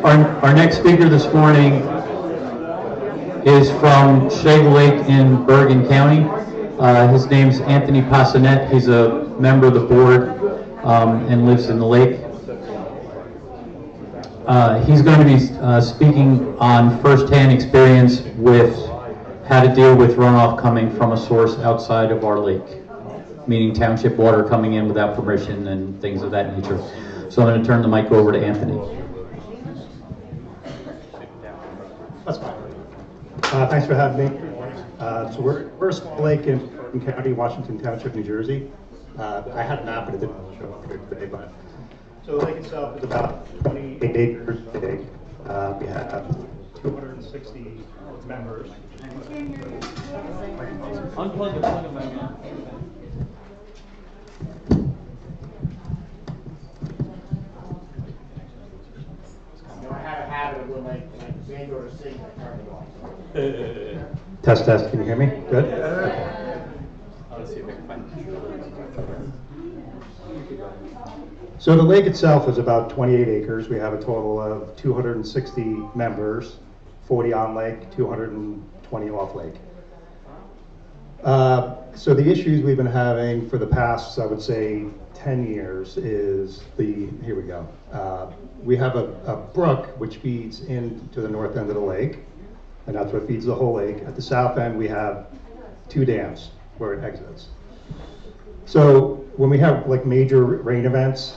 Our next speaker this morning is from Schlegel Lake in Bergen County. His name's Anthony Passante. He's a member of the board and lives in the lake. He's going to be speaking on first-hand experience with how to deal with runoff coming from a source outside of our lake, meaning township water coming in without permission and things of that nature. So I'm going to turn the mic over to Anthony. That's fine. Thanks for having me. So we're a small lake in Bergen County, Washington Township, New Jersey. I had a map, but it didn't show up here today. But so the lake itself is about 28 acres big. We have 260 members. Unplug it, plug it back in. I have a habit of when my brain goes to sleep, I turn it off. Test, test. Can you hear me? Good. Let's see if I can find it. So the lake itself is about 28 acres. We have a total of 260 members, 40 on lake, 220 off lake. So the issues we've been having for the past, I would say, 10 years is here we go. We have a brook which feeds into the north end of the lake, and that's what feeds the whole lake. At the south end, we have 2 dams where it exits. So when we have like major rain events,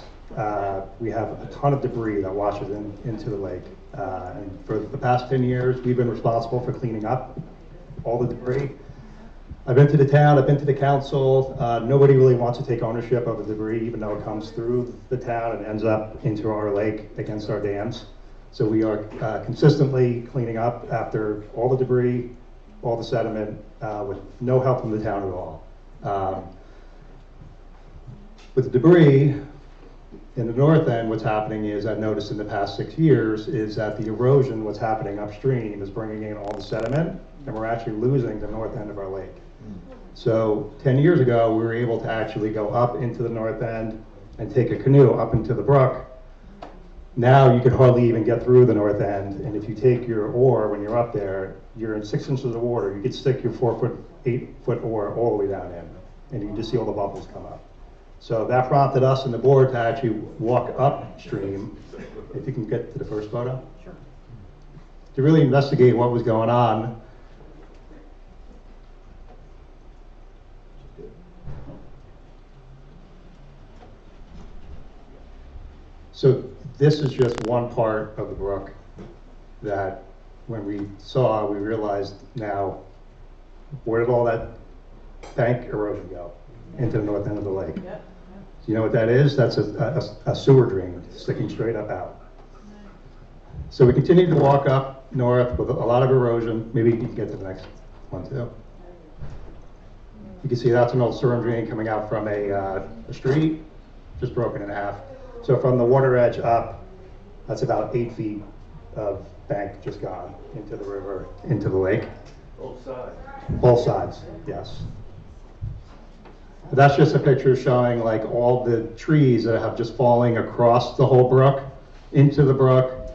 we have a ton of debris that washes into the lake. And for the past 10 years, we've been responsible for cleaning up all the debris. I've been to the town, I've been to the council. Nobody really wants to take ownership of the debris, even though it comes through the town and ends up into our lake against our dams. So we are consistently cleaning up after all the debris, all the sediment, with no help from the town at all. With the debris, in the north end, what's happening is, I've noticed in the past 6 years, is that the erosion, what's happening upstream, is bringing in all the sediment, and we're actually losing the north end of our lake. So 10 years ago, we were able to actually go up into the north end and take a canoe up into the brook. Now you could hardly even get through the north end, and if you take your oar when you're up there, you're in 6 inches of water. You could stick your 4-foot, 8-foot oar all the way down in, and you can just see all the bubbles come up. So that prompted us and the board to actually walk upstream, if you can get to the first photo, sure, to really investigate what was going on. So this is just one part of the brook that when we saw, we realized now, where did all that bank erosion go? Into the north end of the lake. Yeah. So you know what that is? That's a sewer drain sticking straight up out. So we continue to walk up north with a lot of erosion. Maybe you can get to the next one too. You can see that's an old sewer drain coming out from a street, just broken in half. So from the water edge up, that's about 8 feet of bank just gone into the river, into the lake. Both sides. Both sides, yes. That's just a picture showing like all the trees that have just falling across the whole brook, into the brook,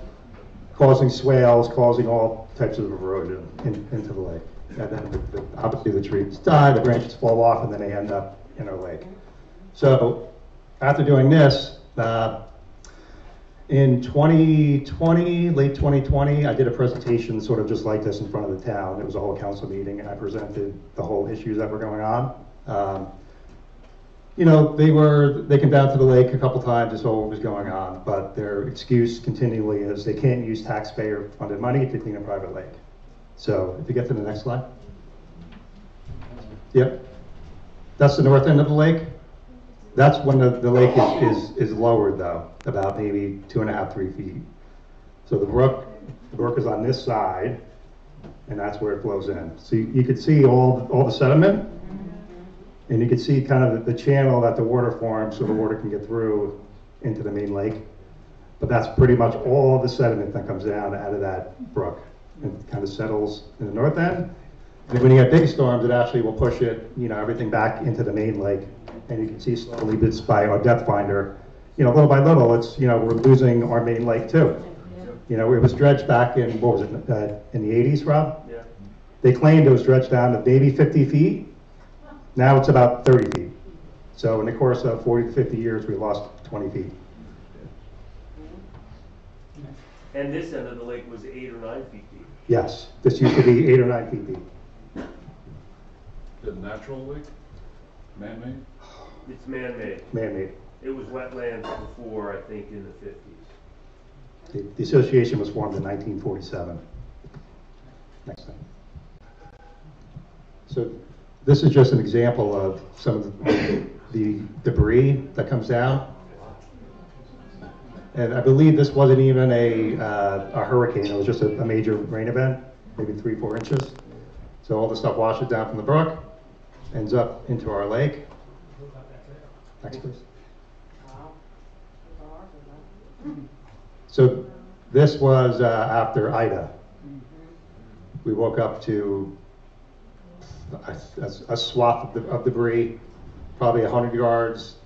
causing swales, causing all types of erosion into the lake. And then obviously the trees die, the branches fall off, and then they end up in our lake. So after doing this, in 2020, late 2020, I did a presentation sort of just like this in front of the town. It was a whole council meeting, and I presented the whole issues that were going on. You know, they came down to the lake a couple times to saw what was going on, but their excuse continually is they can't use taxpayer-funded money to clean a private lake. So if you get to the next slide. Yep. That's the north end of the lake. That's when the lake is lowered though, about maybe 2.5, 3 feet. So the brook is on this side, and that's where it flows in. So you can see all the sediment, and you can see kind of the channel that the water forms so the water can get through into the main lake. But that's pretty much all the sediment that comes down out of that brook and kind of settles in the north end. And when you get big storms, it actually will push it, you know, everything back into the main lake. And you can see slowly bits by our depth finder, you know, little by little, it's, you know, we're losing our main lake too. You know, it was dredged back in, what was it, in the 80s, Rob? Yeah. They claimed it was dredged down to maybe 50 feet. Now it's about 30 feet. So in the course of 40 to 50 years, we lost 20 feet. And this end of the lake was 8 or 9 feet deep. Yes, this used to be 8 or 9 feet deep. The natural lake? Man-made? It's man-made. Man-made. It was wetlands before, I think, in the 50s. The association was formed in 1947. Next thing. So this is just an example of some of the debris that comes down. And I believe this wasn't even a hurricane, it was just a major rain event, maybe 3-4 inches. So all the stuff washes down from the brook, ends up into our lake. Next, please. So this was after Ida. We woke up to a swath of debris, probably 100 yards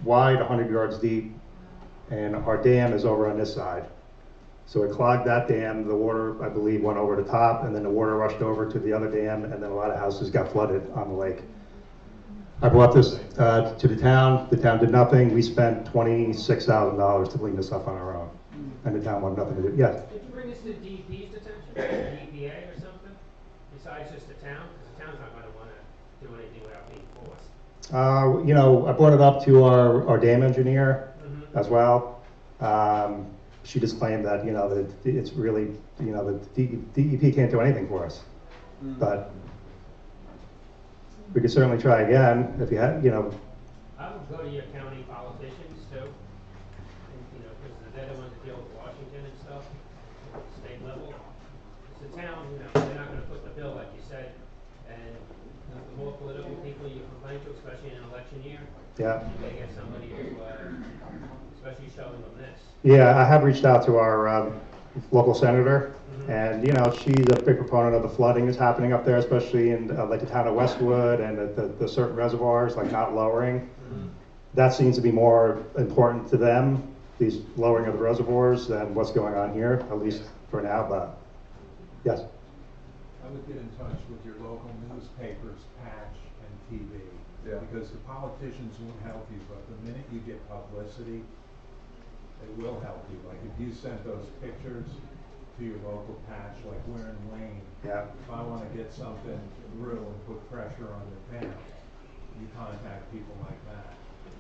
wide, 100 yards deep, and our dam is over on this side. So it clogged that dam, the water, I believe, went over the top, and then the water rushed over to the other dam, and then a lot of houses got flooded on the lake. I brought this to the town did nothing. We spent $26,000 to clean this up on our own, and the town wanted nothing to do. Yes? Did you bring this to DEP's attention, EPA or something, besides just the town? Because the town's not going to want to do anything without being forced. You know, I brought it up to our dam engineer as well. She just claimed that, you know, that it's really, you know, the DEP can't do anything for us. But we could certainly try again if you had, you know. I would go to your county politicians too, and, you know, because they're the ones that deal with Washington and stuff, at the state level. It's the town, you know, they're not going to foot the bill, like you said, and the more political people you complain to, especially in an election year, Yeah. they get somebody who, especially showing them this. Yeah, I have reached out to our local senator, and you know, she's a big proponent of the flooding that's happening up there, especially in like the town of Westwood and the certain reservoirs, like not lowering. That seems to be more important to them, these lowering of the reservoirs, than what's going on here, at least for now. But yes. I would get in touch with your local newspapers, Patch and TV, because the politicians won't help you, but the minute you get publicity, they will help you. Like if you sent those pictures to your local Patch, like we're in Wayne, if I want to get something through and put pressure on the town, you contact people like that.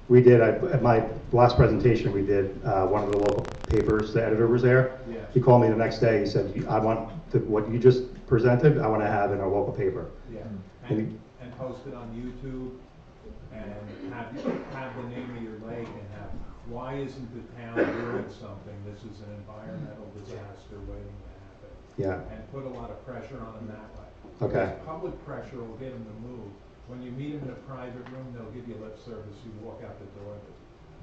We did, at my last presentation we did, one of the local papers, the editor was there. Yes. He called me the next day, he said, I want what you just presented, I want to have in our local paper. Yeah, and post it on YouTube, and have the name of your lake, and have, why isn't the town doing something? This is an environmental disaster waiting to happen. Yeah. And put a lot of pressure on them that way. Okay. Because public pressure will get them to move. When you meet them in a private room, they'll give you lip service. You walk out the door,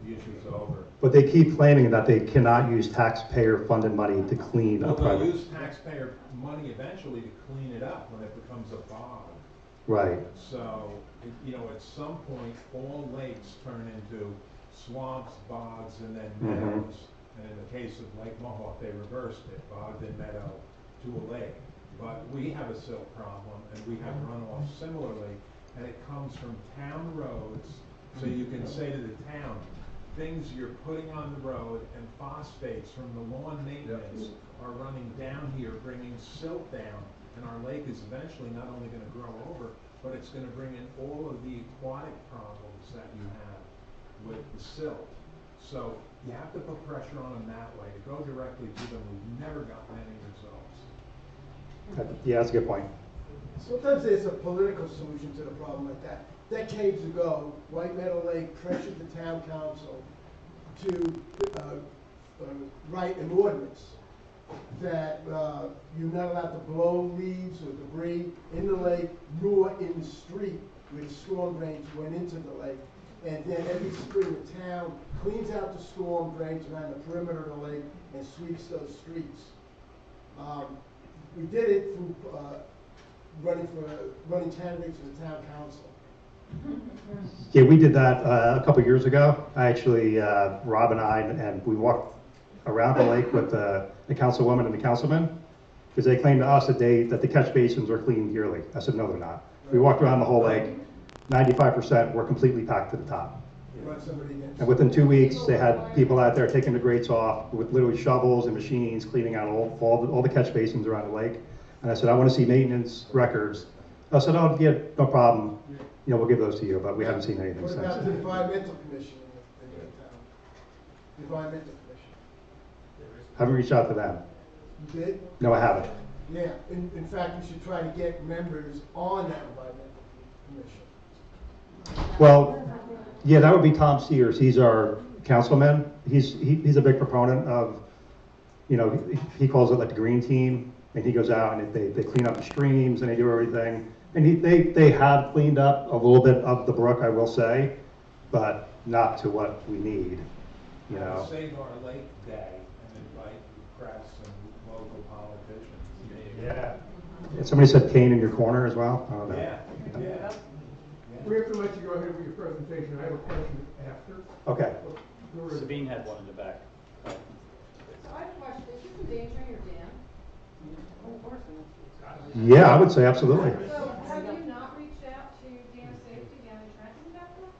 the issue's over. But they keep claiming that they cannot use taxpayer-funded money to clean a Well, private. they'll use taxpayer money eventually to clean it up when it becomes a bog. Right. So, you know, at some point, all lakes turn into swamps, bogs, and then meadows. And in the case of Lake Mohawk, they reversed it, bog and meadow to a lake. But we have a silt problem, and we have runoff similarly, and it comes from town roads. So you can say to the town, things you're putting on the road and phosphates from the lawn maintenance are running down here, bringing silt down, and our lake is eventually not only going to grow over, but it's going to bring in all of the aquatic problems that you have with the silt. So you have to put pressure on them that way. To go directly to them, we've never gotten any results. Yeah, that's a good point. Sometimes there's a political solution to the problem like that. Decades ago, White Meadow Lake pressured the town council to write an ordinance that you're not allowed to blow leaves or debris in the lake, nor in the street where the storm drains went into the lake. And then every spring, the town cleans out the storm drains around the perimeter of the lake and sweeps those streets. We did it through running candidates for the town council. Yeah, we did that a couple years ago. I actually, Rob and I, and we walked around the lake with the councilwoman and the councilman, because they claimed to us that the catch basins are cleaned yearly. I said, no, they're not. We walked around the whole lake, 95% were completely packed to the top. Run somebody against. And within 2 weeks, they had people out there taking the grates off with literally shovels and machines, cleaning out all the catch basins around the lake. And I said, I want to see maintenance records. I said, oh, yeah, no problem. We'll give those to you, but we haven't seen anything What since. about the environmental commission in the town? The environmental commission? Haven't reached out to them. You did? No, I haven't. Yeah, in fact, we should try to get members on that environmental commission. Well, yeah, that would be Tom Sears. He's our councilman. He's a big proponent of, he calls it like the green team, and he goes out and they clean up the streams and they do everything. And they have cleaned up a little bit of the brook, I will say, but not to what we need, Save Our Lake Day and invite press and local politicians. Yeah. And somebody said cane in your corner as well? I don't know. Yeah. We have to let you go ahead with your presentation. I have a question after. Okay. Sabine had one in the back. So I have a question. Is this endangering your dam? Yeah, I would say absolutely. So have you not reached out to dam safety down in Trenton about that?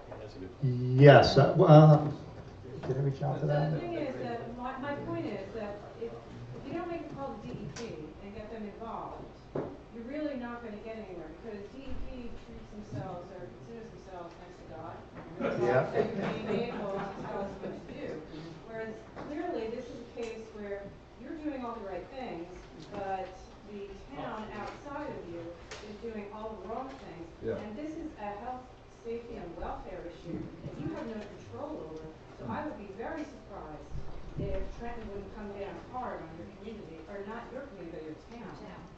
Yeah, that's a good point. Yes. Did I reach out to The them? thing is that, my point is that if you don't make a call to DEP and get them involved, you're really not going to get anywhere, because DEP treats themselves or considers themselves next to God. Yeah. So you're being able to tell us what to do. Whereas clearly this is a case where you're doing all the right things, but the town outside of you is doing all the wrong things. Yeah. And this is a health, safety, and welfare issue that you have no control over. So I would be very surprised if Trenton wouldn't come down hard on your community, or not your community, but your town,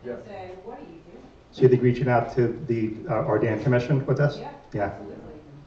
Yeah. and say, what are you doing? So you think reaching out to the our dam commission with this? Yeah, absolutely.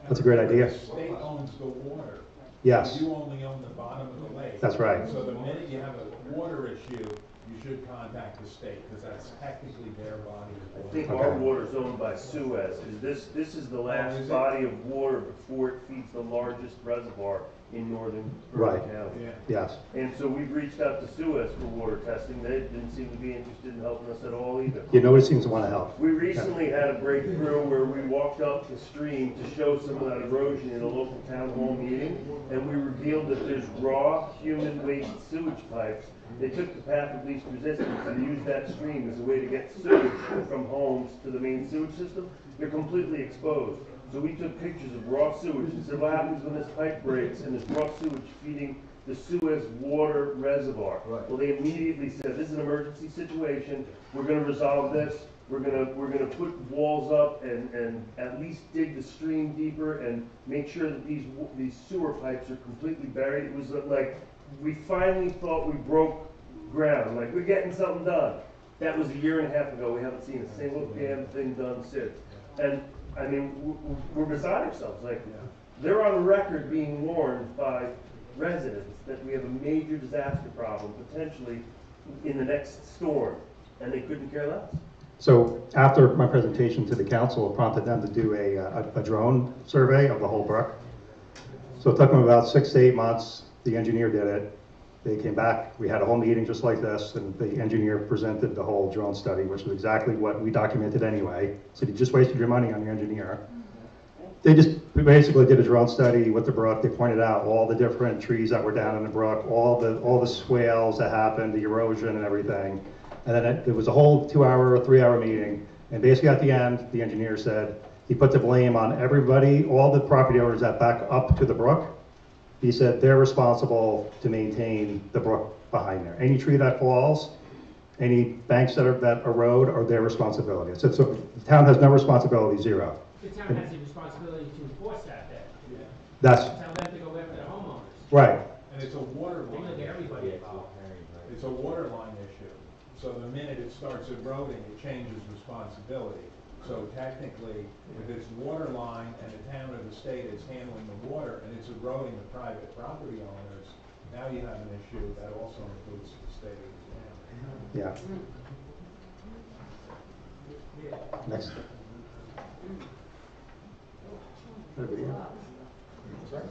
That's a great idea. The state owns the water. Yes. You only own the bottom of the lake. That's right. So the minute you have a water issue, you should contact the state, because that's technically their body of I water. think our water's owned by Suez. This is the last is it? body of water before it feeds the largest reservoir in northern Right. Bergen County. Yeah. Yes. And so we've reached out to Suez for water testing. They didn't seem to be interested in helping us at all either. Nobody seems to want to help. We recently had a breakthrough where we walked up the stream to show some of that erosion in a local town hall meeting, and we revealed that there's raw human waste sewage pipes. They took the path of least resistance and used that stream as a way to get sewage from homes to the main sewage system. They're completely exposed. So we took pictures of raw sewage and said, what happens when this pipe breaks and there's raw sewage feeding the Suez water reservoir? Right. Well, they immediately said, this is an emergency situation. We're going to resolve this. We're gonna put walls up and at least dig the stream deeper and make sure that these sewer pipes are completely buried. It was like we finally thought we broke ground. Like, we're getting something done. That was a year and a half ago. We haven't seen a single damn thing done since. And I mean, we're beside ourselves. Like, they're on record being warned by residents that we have a major disaster problem potentially in the next storm, and they couldn't care less. So after my presentation to the council, it prompted them to do a drone survey of the whole brook. So it took them about 6 to 8 months. The engineer did it. They came back. We had a whole meeting just like this, and the engineer presented the whole drone study, which was exactly what we documented anyway. So you just wasted your money on your engineer. They just basically did a drone study with the brook. They pointed out all the different trees that were down in the brook, all the swales that happened, the erosion and everything. And then it was a whole 2-hour or 3-hour meeting. And basically at the end, the engineer said he put the blame on everybody, all the property owners that back up to the brook. He said they're responsible to maintain the brook behind there. Any tree that falls, any banks that erode are their responsibility. So the town has no responsibility, zero. The town has the responsibility to enforce that then. Yeah. That's Tell them to go after the homeowners. right. And it's a water They line. look at everybody involved. It's a water line issue. So the minute it starts eroding, it changes responsibility. So technically, if it's water line and the town or the state is handling the water and it's eroding the private property owners, now you have an issue that also includes the state of the town. Yeah. Next. Is that a video? Is that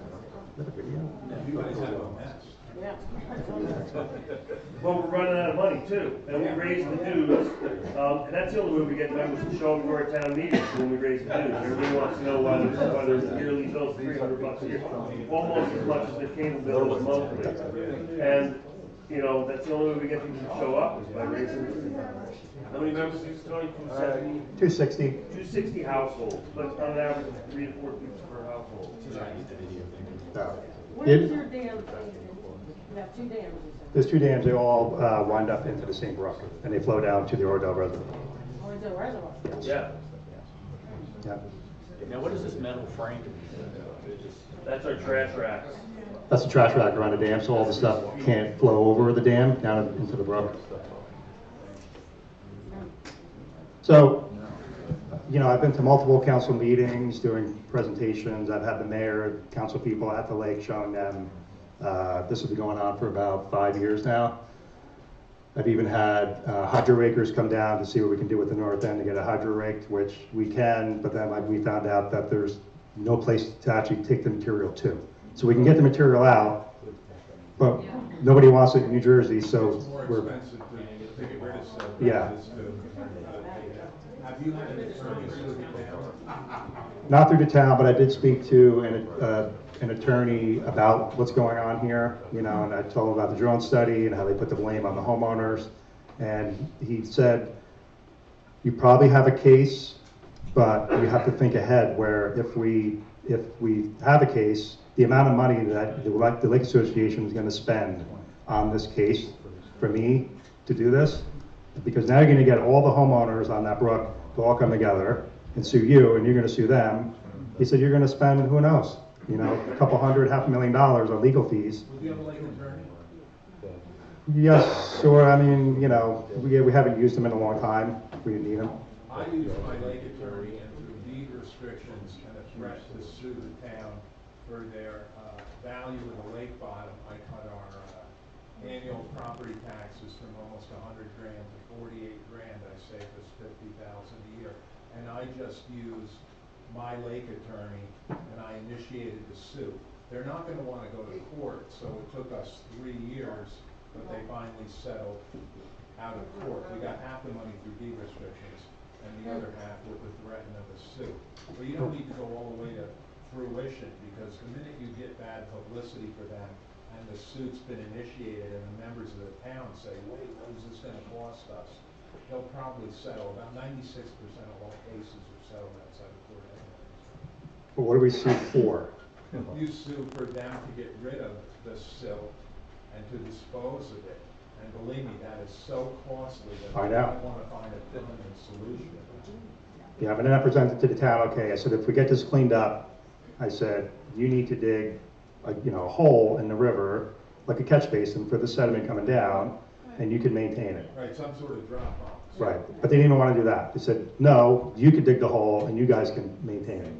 a video? You guys have a mess. Well, we're running out of money too, and we raise the dues, and that's the only way we get members to show up to our town meetings when we raise the dues. Everybody wants to know whether the yearly bill's $300 a year, almost as much as their cable bill is monthly. And, you know, that's the only way we get people to show up is by raising the dues. How many members is Tony? 270? 260. 260 households, but on an average of 3 to 4 people per household. What is your dam? You have 2 dams, you said. There's 2 dams, they all wind up into the same brook, and they flow down to the Oradell Reservoir. Oradell Reservoir? Yeah. Yeah. Now, what is this metal frame? That's our trash racks. That's the trash rack around the dam, so all the stuff can't flow over the dam down into the brook. So, you know, I've been to multiple council meetings, doing presentations. I've had the mayor, council people at the lake showing them. This will be going on for about 5 years now. I've even had hydro rakers come down to see what we can do with the north end to get a hydro raked, which we can, but then we found out that there's no place to actually take the material to. So we can get the material out, but nobody wants it in New Jersey, so we're... expensive to get rid of stuff. Yeah. Have you had an attorney sue the town? Not through the town, but I did speak to an attorney about what's going on here, you know, and I told him about the drone study and how they put the blame on the homeowners. And he said, you probably have a case, but you have to think ahead where if we have a case, the amount of money that the Lake Association is going to spend on this case for me to do this, because now you're going to get all the homeowners on that brook to all come together and sue you, and you're going to sue them. He said, you're going to spend, who knows, you know, a couple hundred, $500,000 on legal fees. Would you have a lake attorney? Yes, sure. I mean, you know, we haven't used them in a long time. We didn't need them. I use my lake attorney, and through deed restrictions and a threat to sue the town for their value of the lake bottom, I cut our annual property taxes from almost 100 grand to 48 grand. I saved us 50,000 a year, and I just used my lake attorney, and I initiated the suit. They're not going to want to go to court, so it took us 3 years, but they finally settled out of court. We got half the money through deed restrictions, and the other half with the threat of a suit. But you don't need to go all the way to fruition, because the minute you get bad publicity for them, and the suit's been initiated, and the members of the town say, wait, what is this going to cost us? They'll probably settle. About 96% of all cases are settled outside of court anyways. But what do we sue for? You sue for them to get rid of the silt and to dispose of it. And believe me, that is so costly that I know. want to find a permanent solution. Yeah, but then I presented to the town, okay, I said, if we get this cleaned up, I said, you need to dig a hole in the river, like a catch basin for the sediment coming down, and you can maintain it. Right, some sort of drop off. Right, but they didn't even want to do that. They said, no, you can dig the hole and you guys can maintain it.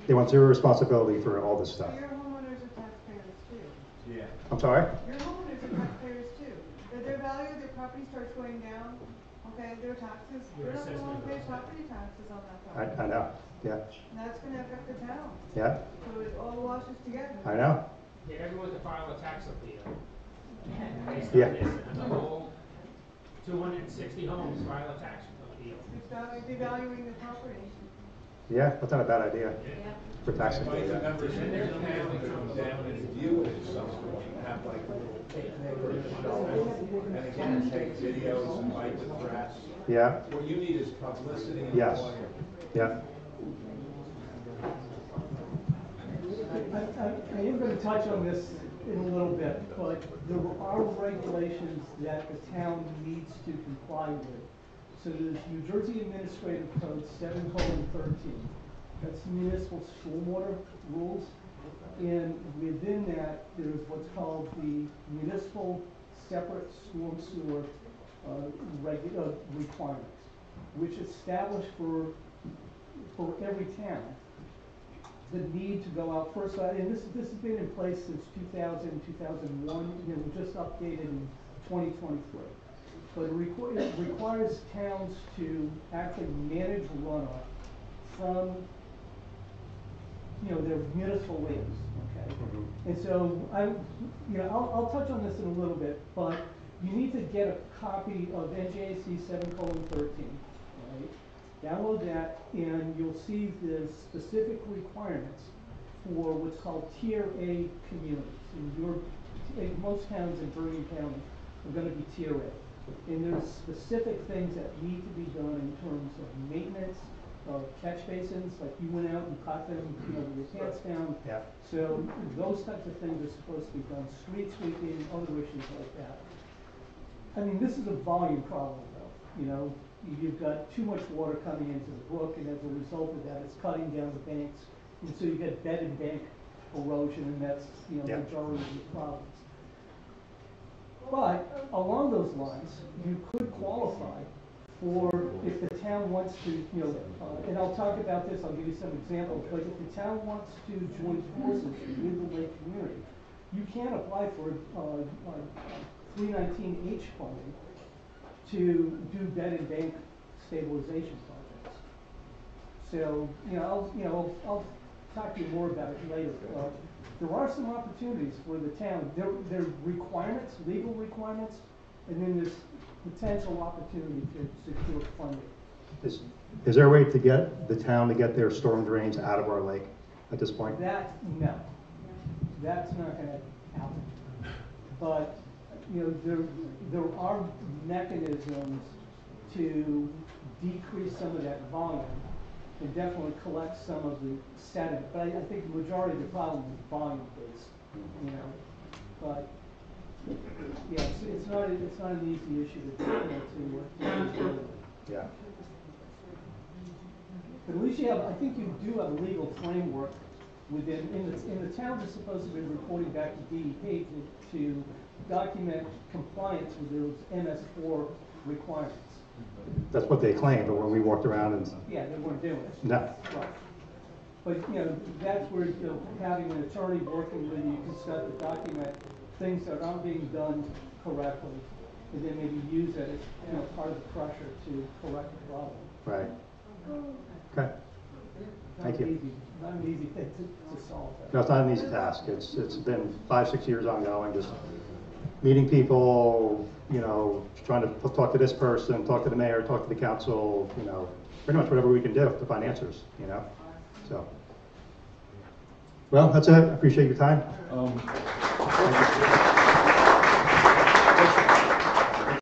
They want zero responsibility for all this stuff. Your homeowners are taxpayers too. Yeah. I'm sorry? Your homeowners are taxpayers too. If their value of their property starts going down, okay, their taxes, they're not gonna pay property taxes on that property. I know, yeah, And that's gonna affect the town. yeah, So it all washes together. I know. Get everyone to file a tax appeal. Based Yeah. on this, and the whole 260 homes file a tax appeal. It's devaluing the property. Yeah, that's not a bad idea for tax Invite the appeal. members of the town to come down and view it at some point, have like a little picnic or a show, and again, take videos, invite the press. Yeah, What you need is publicity and Yes. employment. yeah. I am going to touch on this in a little bit, but there are regulations that the town needs to comply with. So there's New Jersey Administrative Code 7:13. That's municipal stormwater rules. And within that, there's what's called the municipal separate storm sewer requirements, which establish for every town the need to go out first, and this has been in place since 2000, 2001, and it was just updated in 2023. But it requires towns to actually manage runoff from, their municipal lands, okay? And so I'll touch on this in a little bit, but you need to get a copy of NJAC 7:13, right? Download that, and you'll see the specific requirements for what's called Tier A communities. In most towns in Bergen County are going to be Tier A. And there's specific things that need to be done in terms of maintenance of catch basins, like you went out and caught them, with your pants down. Yeah. So those types of things are supposed to be done. Street sweeping, other issues like that. I mean, this is a volume problem, though. You've got too much water coming into the brook, and as a result of that, it's cutting down the banks, and so you get bed and bank erosion, and that's the majority of the problems. But along those lines, you could qualify for, if the town wants to, and I'll talk about this, I'll give you some examples, but if the town wants to join forces with the lake community, you can apply for 319H funding to do bed and bank stabilization projects. So, I'll talk to you more about it later. There are some opportunities for the town. There are requirements, legal requirements, and then there's potential opportunity to secure funding. Is there a way to get the town to get their storm drains out of our lake at this point? No, that's not going to happen. But there are mechanisms to decrease some of that volume and definitely collect some of the sediment. But I think the majority of the problem is volume based, But yeah, it's not an easy issue to deal with. Yeah. But at least I think you do have a legal framework within, in the towns are supposed to be reporting back to DEP to document compliance with those MS4 requirements. That's what they claim, but when we walked around and... Yeah, they weren't doing it. No. Right. But, that's where, having an attorney working with you can start to document things that aren't being done correctly, and then maybe use it as, part of the pressure to correct the problem. Right. Okay. Thank you. Not an easy thing to solve. No, it's not an easy task. It's been 5-6 years ongoing, just meeting people, trying to talk to this person, talk to the mayor, talk to the council, pretty much whatever we can do to find answers, So, well, that's it. I appreciate your time. Thank you.